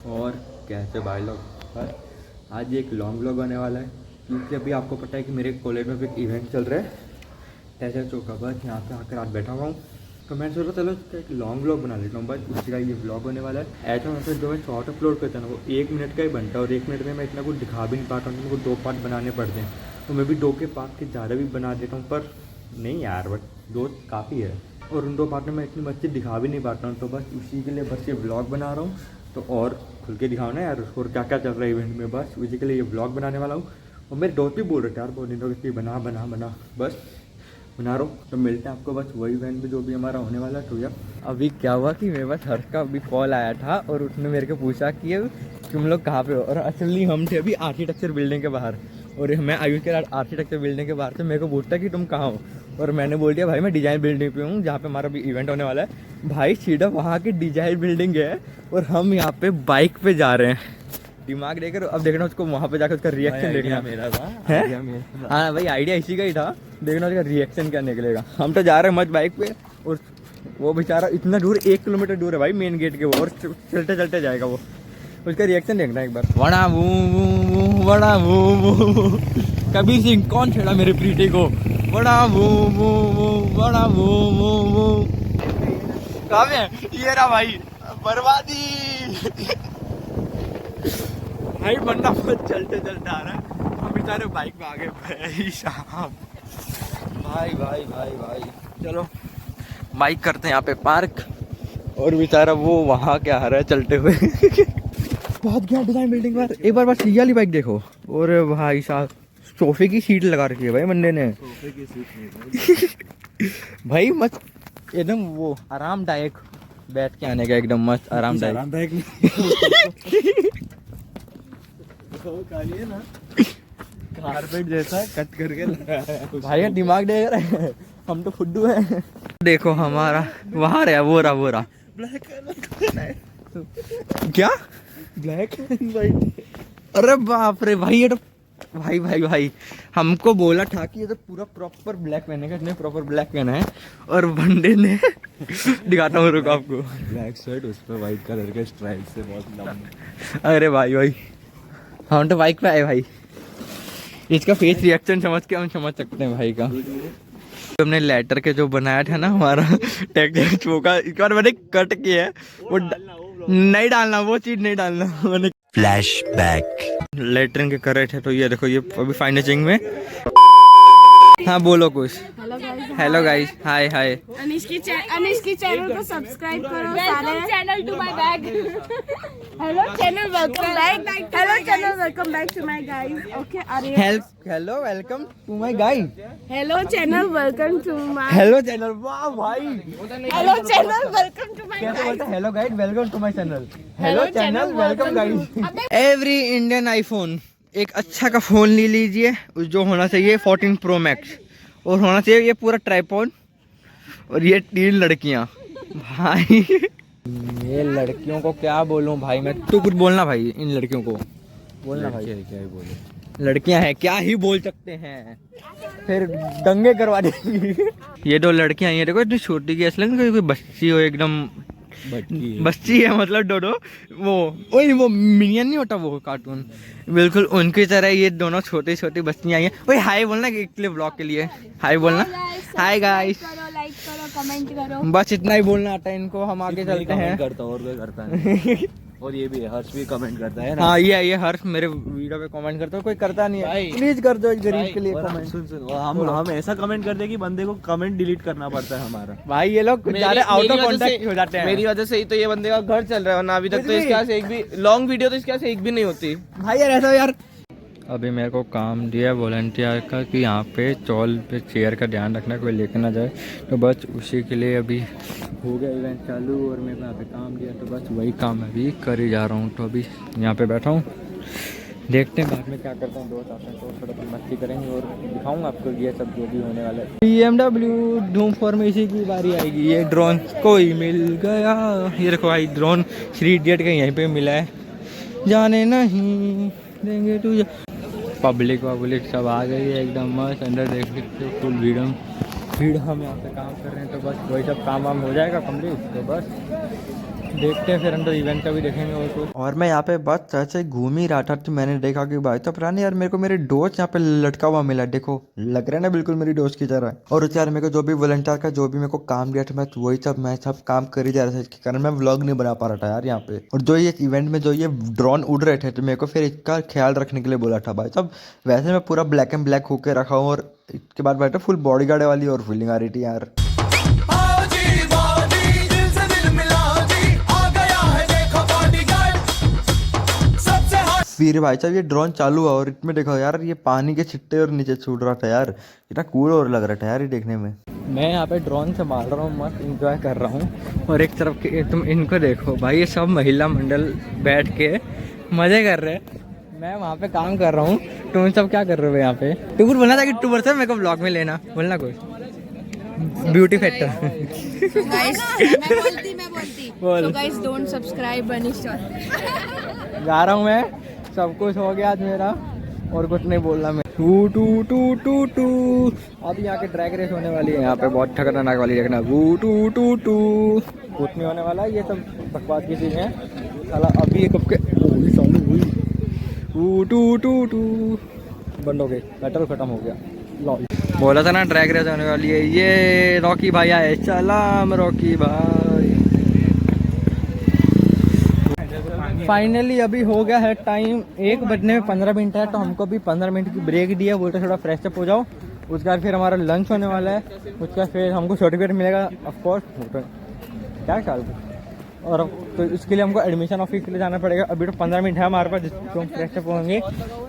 और कैसे भाई लोग, बस आज एक लॉन्ग व्लॉग आने वाला है क्योंकि अभी आपको पता है कि मेरे कॉलेज में भी एक इवेंट चल रहा है टेचर चौक का। बस यहाँ पे आकर आज बैठा हुआ हूँ तो मैं सोच रहा चलो इसका एक लॉन्ग व्लॉग बना लेता हूँ। बस उसी का ये व्लॉग होने वाला है। ऐसा मतलब जो मैं शॉर्ट अपलोड करता हूँ ना वो 1 मिनट का ही बनता है और 1 मिनट में मैं इतना कुछ दिखा भी नहीं पाता हूँ। मेरे को 2 पार्ट बनाने पड़ते हैं तो मैं भी 2 के पार्ट के ज़्यादा भी बना देता हूँ, पर नहीं यार बट 2 काफ़ी है और उन 2 पार्ट में मैं इतनी अच्छी दिखा भी नहीं पाता हूँ। तो बस उसी के लिए बस ये व्लॉग बना रहा हूँ तो और खुल के दिखाओ ना यार और क्या क्या चल रहा है इवेंट में। बस उसी के लिए ये व्लॉग बनाने वाला हूँ और मेरे दोस्त भी बोल रहे थे यार बहुत दिनों के बना बना बना, बस बना रहा हूँ। तो मिलते हैं आपको बस वही इवेंट में जो भी हमारा होने वाला है। तो यार अभी क्या हुआ कि मेरे पास हर्ष का अभी कॉल आया था और उसने मेरे को पूछा कि तुम लोग कहाँ पे हो, और असली हम थे अभी आर्किटेक्चर बिल्डिंग के बाहर और मैं आयुष के आर्किटेक्चर बिल्डिंग के बाहर से मेरे को पूछता कि तुम कहाँ हो और मैंने बोल दिया भाई मैं डिजाइन बिल्डिंग पे हूँ जहाँ पे हमारा भी इवेंट होने वाला है। भाई सीधा वहाँ की डिजाइन बिल्डिंग है और हम यहाँ पे बाइक पे जा रहे हैं। दिमाग देकर अब देखना उसको वहाँ पे जाकर उसका रिएक्शन देखना मेरा था है। हाँ भाई आइडिया इसी का ही था, देखना उसका रिएक्शन क्या निकलेगा। हम तो जा रहे हैं मत बाइक पे और वो बेचारा इतना दूर 1 किलोमीटर दूर है भाई मेन गेट के वो, और चलते चलते जाएगा वो। उसका रिएक्शन देखना एक बार। वड़ा वो वड़ा वो कबीर सिंह कौन छेड़ा मेरे प्रीति को, वड़ा वो वड़ा वो कहाँ है ये रहा भाई बर्बादी। भाई बंदा बहुत चलते चलते आ रहा है, हम बेचारे बाइक में आ गए भाई साहब। भाई भाई भाई भाई चलो बाइक करते हैं यहाँ पे पार्क और बेचारा वो वहाँ क्या आ रहा है चलते हुए। बहुत गया डिजाइन बिल्डिंग पर एक बार बस ये वाली बाइक देखो। और भाई साहब सोफे की सीट लगा रखी है भाई बंदे ने। सोफे की सीट नहीं भाई मस्त एकदम वो आरामदायक बैठ के आने का एकदम मस्त आरामदायक है ना कारपेट जैसा कट करके लगाया है। भाई दिमाग देख रहे हैं हम तो फुड्डू हैं। देखो हमारा वहाँ रहा वो रहा ब्लैक एंड क्या ब्लैक एंड वाइट। अरे बाप रे भाई ये तो भाई हमको बोला था कि ये तो पूरा प्रॉपर ब्लैक पहने का, इसने प्रॉपर ब्लैक पहना है और बंदे ने दिखाता हूँ रुको आपको। ब्लैक शर्ट उस पर वाइट कलर के स्ट्राइप से बहुत लंबा। अरे भाई हम तो बाइक पे आए भाई, इसका फेस रिएक्शन समझ के हम समझ सकते हैं भाई का। हमने लेटर के जो बनाया था ना हमारा टेक्सट का एक बार मैंने कट किया है वो नहीं डालना, वो चीज नहीं डालना मैंने। फ्लैशबैक लेटरिंग के कर रहे थे तो ये देखो ये अभी फाइनेंसिंग में। हाँ बोलो कुछ। हेलो गाइस हाय हाय। अनिश की चैनल को सब्सक्राइब करो सारे। Channel to my bag. Hello channel welcome back. Hello channel welcome back to my guys. Okay अरे hello welcome to my guys. Hello channel welcome to my hello channel वाह भाई। Hello channel welcome to my कैसे बोलते guys. Hello guys welcome to my channel. Hello channel welcome guys. Every Indian iPhone एक अच्छा का phone ले लीजिए जो होना चाहिए 14 प्रो मैक्स और होना चाहिए ये पूरा ट्राइपॉड और ये 3 लड़कियां। भाई ये लड़कियों को क्या बोलूं भाई मैं, तू कुछ बोलना भाई इन लड़कियों को बोलना भाई। क्या ही बोले, लड़कियां हैं क्या ही बोल सकते हैं, फिर दंगे करवा देंगी। ये 2 लड़कियां ये देखो इतनी छोटी की असलन कोई बच्ची हो एकदम बच्ची है मतलब डोडो वो मिनियन नहीं होता वो कार्टून बिल्कुल उनकी तरह ये दोनों छोटी छोटी बच्चियां आई हैं। ओए हाय बोलना एक लिए ब्लॉग के लिए हाय बोलना। हाय गाइस लाइक करो कमेंट करो बस इतना ही बोलना आता है इनको, हम आगे चलते हैं। करता और कोई करता नहीं। और ये भी है हर्ष भी कमेंट करता है ना। हाँ ये हर्ष मेरे वीडियो पे कमेंट करता है, कोई करता नहीं है प्लीज कर दो इस गरीब के लिए कमेंट। सुन हम ऐसा कमेंट करते हैं कि बंदे को कमेंट डिलीट करना पड़ता है हमारा। भाई ये लोग ज्यादा आउट ऑफ कांटेक्ट हो जाते हैं। मेरी वजह से ही तो ये बंदे का घर चल रहा है, वरना अभी तक तो इसके यहाँ से एक भी लॉन्ग वीडियो तो इसके यहाँ से एक भी नहीं होती। भाई यार ऐसा यार अभी मेरे को काम दिया वॉलंटियर का कि यहाँ पे चौल पे चेयर का ध्यान रखना कोई लेके ना जाए, तो बस उसी के लिए अभी हो गया इवेंट चालू और मेरे को यहाँ पे काम दिया तो बस वही काम अभी कर ही जा रहा हूँ। तो अभी यहाँ पे बैठा हूँ, देखते हैं बाद में क्या करता हूँ। दोस्त आते हैं तो थोड़ा मस्ती करेंगे और दिखाऊंगा आपको ये सब जो भी होने वाला है। BMW धूम फॉर में इसी की बारी आएगी। ये ड्रोन कोई मिल गया, ये देखो भाई ड्रोन 3 इडियट का यहीं पे मिला है, जाने नहीं देंगे तुझे। पब्लिक सब आ गई है एकदम मस्त, अंदर देख सकते हो फुल भीड़ हम यहाँ पे काम कर रहे हैं तो बस वही सब काम वाम हो जाएगा कम्प्लीट तो बस देखते हैं फिर अंदर इवेंट का भी देखेंगे और कुछ। और मैं यहाँ पे बस ऐसे घूम ही रहा था तो मैंने देखा कि भाई तो पुरानी यार मेरे को मेरे दोस्त यहाँ पे लटका हुआ मिला, देखो लग रहा है ना बिल्कुल मेरी दोस्त की तरह। और यार मेरे को जो भी वॉलंटियर का जो भी मेरे को काम दिया था मैं सब काम कर ही जा रहा था, इसके कारण मैं व्लॉग नहीं बना पा रहा था यार यहाँ पे। और जो ये इवेंट में जो ये ड्रोन उड़ रहे थे तो मेरे को फिर इसका ख्याल रखने के लिए बोला था भाई साहब। वैसे मैं पूरा ब्लैक एंड ब्लैक होके रखा हूँ और इसके बाद बैठा फुल बॉडीगार्ड वाली और फीलिंग आ रही थी यार। फिर भाई साहब ये ड्रोन चालू हुआ और इसमें देखो यार ये पानी के छिट्टे और नीचे छूट रहा था यार, इतना कूल और लग रहा था यार ये देखने में। मैं यहाँ पे ड्रोन से मार रहा हूँ, मस्त इंजॉय कर रहा हूँ। और एक तरफ के तुम इनको देखो भाई, ये सब महिला मंडल बैठ के मजे कर रहे हैं, मैं वहाँ पे काम कर रहा हूँ। तुम सब क्या कर रहे हो यहाँ पे? टूबर बोलना था कि टूबर से मेरे को ब्लॉग में लेना, बोलना कुछ ब्यूटी फैक्टर। मैं बोलती गाइस डोंट सब्सक्राइब बनी स्टोर। जा रहा हूँ मैं, सब कुछ हो गया आज मेरा और कुछ नहीं बोलना मैं। टू टू टू टू टू अभी यहाँ के ड्रैग रेस होने वाली है, यहाँ पे बहुत खतरनाक वाली देखना। टू टू टू टू कुछ नहीं होने वाला, ये सब बकवास की चीज़ है साला। अभी कब के टू टू टू टू बंद हो गई, बैटल खत्म हो गया। लॉल बोला था ना ड्रैग रेस होने वाली है। ये रॉकी भाई आए, सलाम रॉकी भाई। फाइनली अभी हो गया है टाइम 1 बजने में 15 मिनट है, तो हमको भी 15 मिनट की ब्रेक दिया, बोलते थोड़ा फ्रेश अप हो जाओ। उसके बाद फिर हमारा लंच होने वाला है, उसके बाद फिर हमको सर्टिफिकेट मिलेगा ऑफकोर्स क्या ख्याल। और तो इसके लिए हमको एडमिशन ऑफिस के लिए जाना पड़ेगा। अभी तो 15 मिनट है हमारे पास जिसको हम फ्रेश अप होंगे।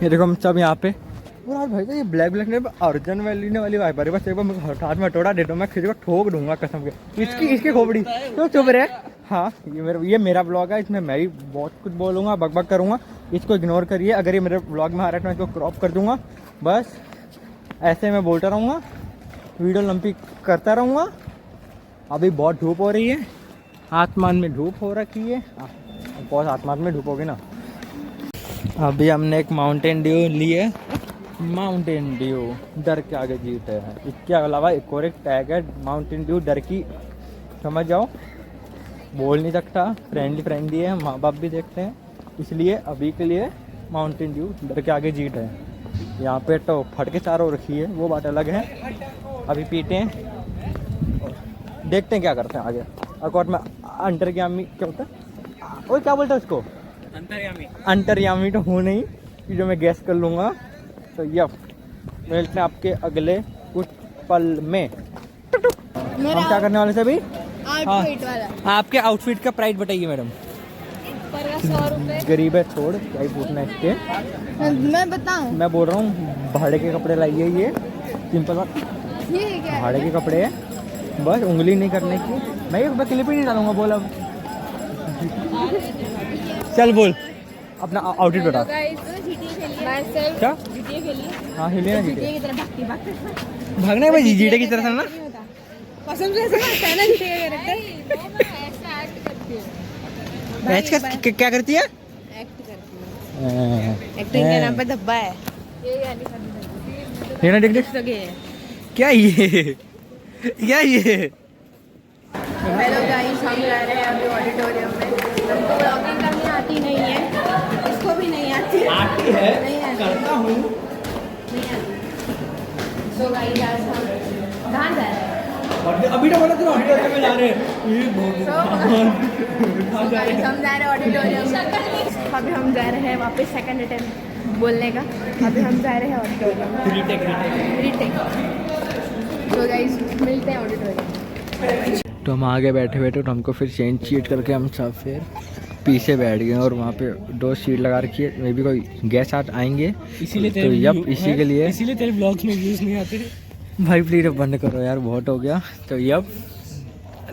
ये देखो हम सब यहाँ पे। और आज भाई तो ये ब्लैक ने अर्जन वैली ने वाली वाइपर है, बस एक बार मेरे हाथ में टोड़ा दे दो मैं खींच को ठोक दूंगा कसम के। इसकी खोपड़ी तो चुप रहे। हाँ ये मेरा ब्लॉग है, इसमें मैं भी बहुत कुछ बोलूँगा, बकबक करूँगा, इसको इग्नोर करिए। अगर ये मेरे ब्लॉग में आ रहा है तो मैं इसको क्रॉप कर दूँगा, बस ऐसे मैं बोलता रहूँगा, वीडियो लंबी करता रहूँगा। अभी बहुत धूप हो रही है, आसमान में धूप हो रखी है, बहुत आसमान में धूप होगी ना। अभी हमने एक माउंटेन ड्यू ली है, माउंटेन ड्यू डर के आगे जीत है। इसके अलावा एक और एक टैग है माउंटेन ड्यू डर की, समझ जाओ। बोल नहीं सकता, फ्रेंडली है, माँ बाप भी देखते हैं, इसलिए अभी के लिए माउंटेन ड्यू डर के आगे जीत है। यहाँ पे तो फटके चारों रखी है, वो बात अलग है। अभी पीते हैं, देखते हैं क्या करते हैं आगे। अकॉर्ड में अंतर्यामी क्या होता है, वो क्या बोलते हैं उसको, अंतर्यामी तो हूँ नहीं कि जो मैं गैस कर लूँगा। तो यप मिलते हैं आपके अगले कुछ पल में। हम क्या करने वाले थे अभी? आउटफिट वाला। आपके आउटफिट का प्राइस बताइए मैडम। पर 100 रुपए। गरीब है छोड़, क्या ही पूछना इसके। मैं बताऊं, मैं बोल रहा हूँ भाड़े के कपड़े लाइए, ये सिंपल बात, ये क्या है? भाड़े के कपड़े है, बस उंगली नहीं करने की। मैं एक क्लिप ही नहीं डालूंगा, बोल अब चल बोल अपना आउटफिट बता। क्या हाँ हिलिए ना जीटे भागना है भाई, जीटे की तरह ना कसम से ऐसा लगता है ना जीटे का कैरेक्टर। क्या करती है? एक्ट करती है, एक्टिंग के नाम पे धब्बा है ये ना। देख देख क्या ये हेलो गाइस, हम जा रहे हैं अभी ऑडिटोरियम में। हमको ब्लॉगिंग करनी आती नहीं है, इसको भी नहीं आती है, नहीं आती, करता हूँ नहीं आती। सो गाइस आज हम कहाँ जा रहे हैं? अभी तो बोला तुम ऑडिटोरियम में जा रहे हैं। हम जा रहे हैं ऑडिटोरियम में। अभी हम जा रहे हैं वापस सेकंड अटेम्प्ट बोलने का। अभी हम जा रहे हैं ऑडिटोरियम में, रीटेक। तो गाइस मिलते हैं ऑडिटोरियम। तो हम आगे बैठे तो हमको फिर चेंज चीट करके हम सब फिर पीछे बैठ गए और वहाँ पे 2 सीट लगा रखी है। मे भी कोई गेस्ट आएंगे, इसीलिए तो यप इसी के लिए, इसीलिए तेरे ब्लॉग्स में व्यूज़ नहीं आते भाई। प्लीज अब बंद करो यार, बहुत हो गया। तो यप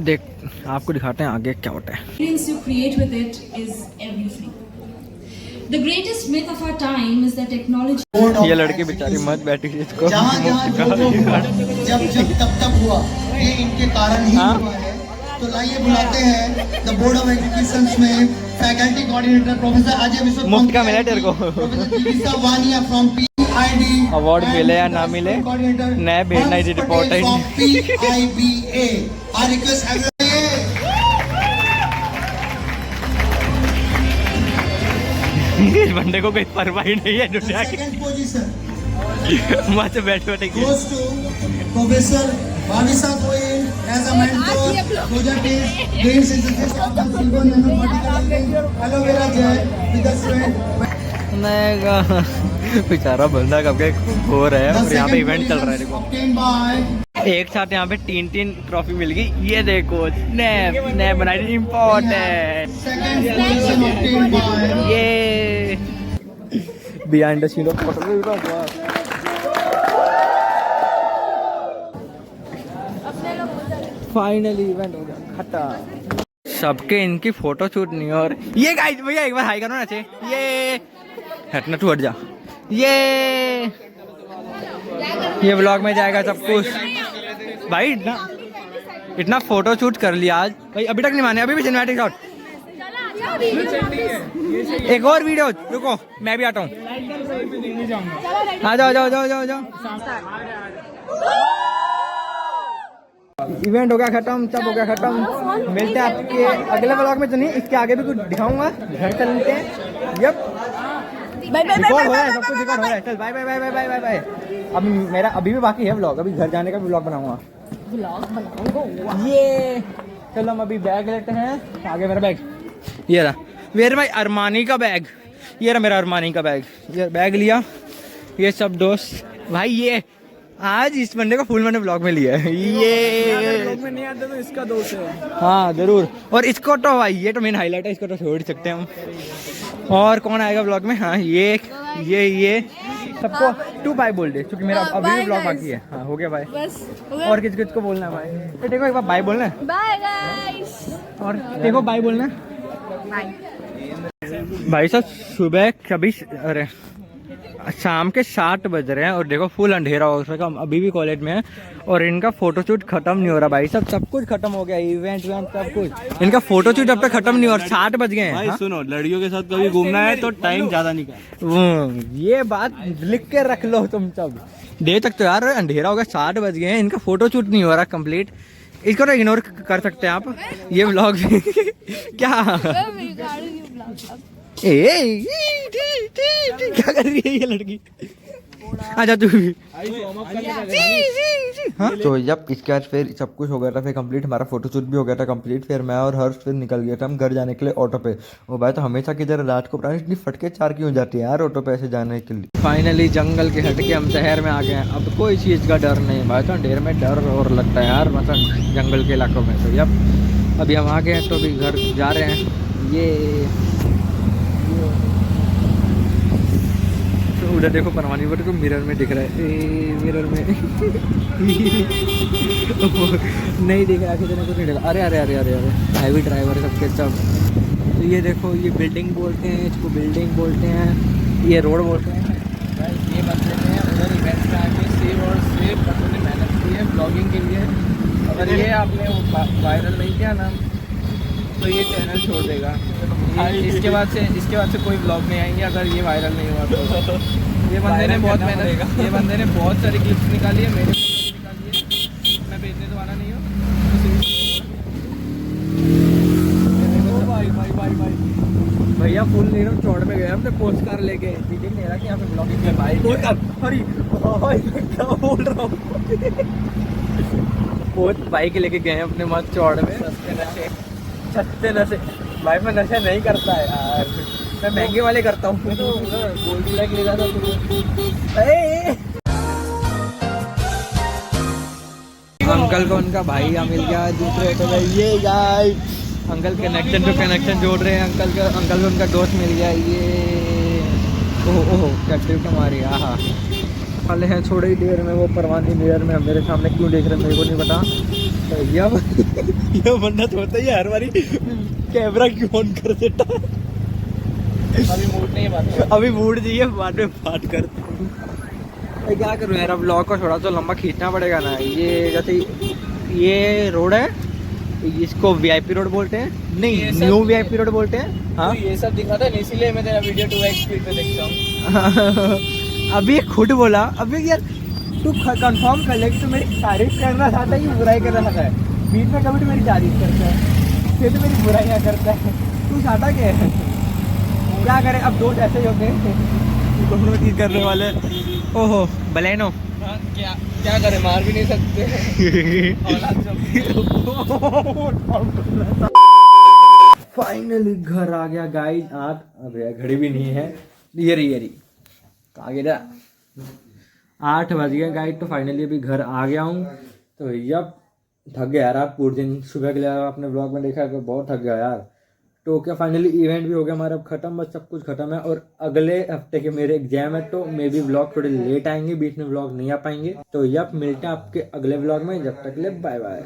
देख आपको दिखाते हैं आगे क्या होता है। You create with it is everything. The greatest myth of our time is that technology. ये लड़की बेचारी मत बैठी इसको जब तब हुआ, ये इनके कारण ही हुआ है। तो लाइए बुलाते हैं द बोर्ड ऑफ एजुकेशन में फैकल्टी कोऑर्डिनेटर प्रोफेसर अजय विश्व मुफ्त का मिला तेरे को professor Jeevika Vaniya from PID. Award मिले या ना मिले, नए भेजना रिपोर्ट है। पीआईबीए। आई रिक्वेस्ट इस बंदे को कोई परवाह ही नहीं है दुनिया की। Second position वहाँ से बैठे बैठे goes to Professor Bhavisa Goyal as a mentor. Project is green synthesis of the silver nanoparticle aloe vera gel with the sweat. बेचारा बंदा कब के हो रहा है The और यहाँ पे second इवेंट चल रहा है position देखो। obtained by एक साथ यहाँ पे 3 ट्रॉफी मिल गई। ये देखो स्नैप स्नैप बनाई important. second position obtained by ये behind the scene of finally event हो गया खत्म। सबके इनकी फोटो शूट नहीं हो रही। ये गाइस भैया एक बार हाई करो ना अच्छे। ये हटना तू हट जा। ये व्लॉग में जाएगा सब कुछ भाई। इतना फोटो शूट कर लिया आज भाई, अभी तक नहीं माने। अभी भी सिनेमैटिक शॉट। एक और वीडियो रुको, मैं भी आता हूँ। आ जाओ जाओ जाओ जाओ जाओ। इवेंट हो गया खत्म, सब हो गया खत्म। मिलते हैं आपके अगले व्लॉग में। तो नहीं, इसके आगे भी कुछ दिखाऊंगा। घर चलते हैं। यप रिकॉर्ड हो रहा है, सब कुछ रिकॉर्ड हो रहा है। चल bye bye bye bye bye bye bye. अब मेरा अभी भी बाकी है व्लॉग। अभी घर जाने का भी व्लॉग बनाऊंगा। ये चलो हम अभी बैग लेते हैं। आगे मेरा बैग ये रहा। वेयर माय अरमानी का बैग। ये रहा मेरा अरमानी का बैग। ये बैग लिया। ये सब दोस्त भाई। ये आज इस बंदे को फुल मैंने ब्लॉग में लिया है। ये ब्लॉग में नहीं आता तो इसका दोस्त है। हाँ जरूर। और इसको तो भाई ये तो मेन हाईलाइट है, इसको तो छोड़ सकते हैं हम। और कौन आएगा ब्लॉग में? हाँ ये सबको 2 बाय बोल दे, क्योंकि मेरा अभी भी ब्लॉग बाकी है। हाँ हो गया भाई। और किस किस को बोलना है भाई? तो देखो एक बार बाय बोलना है। Bye guys. और देखो बाय बोलना है। भाई साहब सुबह कभी अरे शाम के 7 बज रहे हैं और देखो फुल अंधेरा हो सका। हम अभी भी कॉलेज में है और इनका फोटोशूट खत्म नहीं हो रहा भाई साहब। सब कुछ खत्म हो गया, इवेंट सब कुछ। इनका फोटोशूट अब तक खत्म नहीं हो रहा। 7 बज गए हैं। भाई सुनो, लड़कियों के साथ कभी घूमना है तो टाइम ज्यादा निकाल। ये बात लिख के रख लो तुम सब। देख सकते हो यार, अंधेरा हो गया, 7 बज गए हैं। इनका फोटोशूट नहीं हो रहा कंप्लीट। इसको तो इग्नोर कर सकते हैं आप। ये व्लॉग क्या क्या कर रही है ये लड़की? आजा तू भी। हाँ तो जब इसके बाद फिर सब कुछ हो गया था, फिर कंप्लीट हमारा फोटोशूट भी हो गया था कंप्लीट। फिर मैं और हर्ष फिर निकल गया था हम घर जाने के लिए ऑटो पे। वो भाई तो हमेशा की तरह रात को पता नहीं इतनी फटके 4 क्यों जाती है यार ऑटो पे ऐसे जाने के लिए। फाइनली जंगल के हट के हम शहर में आ गए हैं। अब कोई चीज़ का डर नहीं भाई। तो ढेर में डर और लगता है यार मतलब जंगल के इलाकों में। तो जब अभी हम आ गए हैं तो अभी घर जा रहे हैं। ये उधर देखो परवानी बट को मिरर में दिख रहा है। मिरर में नहीं दिख रहा, किसी ने कुछ नहीं देखा। अरे अरे अरे अरे अरे हैवी ड्राइवर सबके सब। तो ये देखो ये बिल्डिंग बोलते हैं, इसको बिल्डिंग बोलते हैं, ये रोड बोलते हैं। ये बंदे ने उधर इवेंट में आके सेव और सेव बंदों ने मेहनत की है ब्लॉगिंग के लिए। अगर ये आपने वायरल नहीं किया ना तो ये चैनल छोड़ देगा। इसके बाद से कोई ब्लॉग नहीं आएंगे अगर ये वायरल नहीं हुआ तो। ये बंदे ने बहुत मेहनत, ये बंदे ने बहुत सारी क्लिप्स निकाली है, मेरे निकाली है। मैं बेचने तो वाला नहीं हूँ। भैया फुल नीरव चौड़ में गए हमने पोस्ट कार लेके। ठीक नहीं रहा कि यहाँ पे ब्लॉगिंग के भाई क्या बोल रहा हूँ। बहुत बाइक लेके गए हैं अपने मस्त चौड़ में। सस्ते नशे भाई मैं नशा नहीं करता है यार, मैं महंगे वाले करता हूँ। तो गोल्ड फ्लैग ले जाता अंकल को उनका भाई यहाँ मिल गया दूसरे ऑटो में। ये गाइस अंकल कनेक्शन पे कनेक्शन जोड़ रहे हैं। अंकल को उनका दोस्त मिल गया। ये ओहो क्या ट्रिप हमारी। हाँ वाले हैं थोड़ी देर में वो परवानी मिरर में मेरे सामने क्यों देख रहे हैं मेरे को नहीं पता। तो ये बंदा तो होता ही हर बारी कैमरा क्यों ऑन कर देता। अभी मूड नहीं है बात, अभी मूड चाहिए बाद में बात करते हैं। क्या करूँ यार, अब ब्लॉग को थोड़ा तो लंबा खींचना पड़ेगा ना। ये जैसे ये रोड है, इसको वीआईपी रोड बोलते हैं। नहीं न्यू वीआईपी रोड बोलते हैं। हाँ तो ये सब दिखा था इसीलिए मैं तेरा वीडियो 2x स्पीड पे देखता हूँ। अभी खुद बोला। अभी यार तू कंफर्म कर ले कि तू मेरी तारीफ करना चाहता है कि बुराई करना चाहता है। बीच में कभी तो मेरी तारीफ करता है, फिर तो मेरी बुराइयाँ करता है। तू चाहता क्या है? क्या करें, अब दोस्त ऐसे ही होते हैं दोनों चीज करने वाले। ओहो बलेनो, क्या क्या करें, मार भी नहीं सकते। फाइनली घर आ गया गाइस। अब घड़ी भी नहीं है, ये रही कहाँ गया, 8 बज गए गाइस। तो फाइनली अभी घर आ गया हूँ। तो भैया थक गया यार, पूरे दिन सुबह के लिए आपने ब्लॉग में देखा कि बहुत थक गया यार। तो क्या फाइनली इवेंट भी हो गया हमारा अब खत्म, बस सब कुछ खत्म है। और अगले हफ्ते के मेरे एग्जाम है, तो मे बी ब्लॉग थोड़े लेट आएंगे, बीच में ब्लॉग नहीं आ पाएंगे। तो यप मिलते हैं आपके अगले ब्लॉग में, जब तक के लिए बाय बाय।